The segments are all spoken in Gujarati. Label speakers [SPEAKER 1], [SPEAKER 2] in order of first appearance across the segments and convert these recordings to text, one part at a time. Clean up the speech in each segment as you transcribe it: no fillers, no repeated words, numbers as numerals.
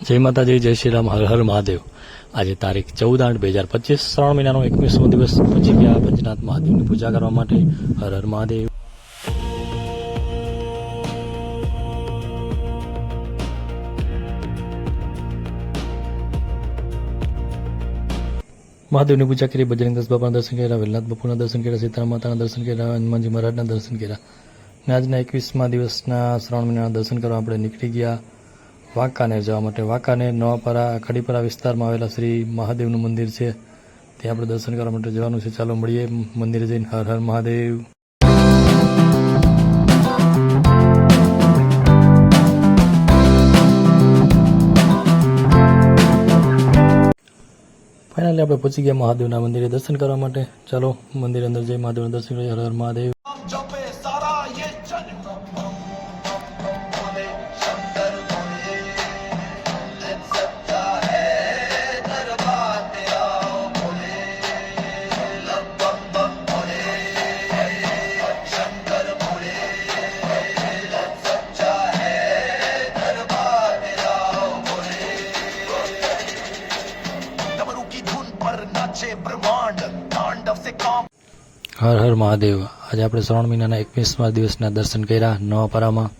[SPEAKER 1] જય માતાજી, જય શ્રી રામ, હર હર મહાદેવ। આજે તારીખ 14/8/2025 શ્રાવણ મહિનાનો 21મો દિવસ પહોંચી ગયા પંચનાથ મહાદેવની પૂજા કરવા માટે। હર હર મહાદેવ। મહાદેવની પૂજા કરી, બજરંગદાસ બાપાના દર્શન કર્યા, વેલનાથ બાપુના દર્શન કર્યા, સીતારામ માતાના દર્શન કર્યા, હનુમાનજી મહારાજના દર્શન કર્યા। ને આજના 21મા દિવસના શ્રાવણ મહિનાના દર્શન કરવા આપણે નીકળી ગયા વાંકાનેર જવા માટે। વાંકાનેર નવાપરા ખડીપરા વિસ્તારમાં આવેલા શ્રી મહાદેવનું મંદિર છે, ત્યાં આપણે દર્શન કરવા માટે જવાનું છે। ચાલો મળીએ મંદિરે જઈને। હર હર મહાદેવ। ફાઇનલી આપણે પહોંચી ગયા મહાદેવના મંદિરે દર્શન કરવા માટે। ચાલો મંદિર અંદર જઈ મહાદેવના દર્શન કરીએ। હર હર મહાદેવ। હર હર મહાદેવ। આજે આપણે શ્રાવણ મહિનાના 21મા દિવસના દર્શન કર્યા નવાપરામાં,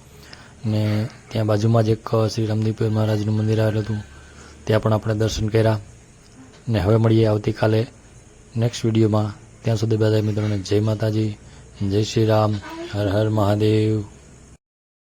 [SPEAKER 1] ને ત્યાં બાજુમાં જ એક શ્રી રામદેવપીર મહારાજનું મંદિર આવેલું હતું, ત્યાં પણ આપણે દર્શન કર્યા। ને હવે મળીએ આવતીકાલે નેક્સ્ટ વિડીયોમાં। ત્યાં સુધી બધા મિત્રોને જય માતાજી, જય શ્રી રામ, હર હર મહાદેવ।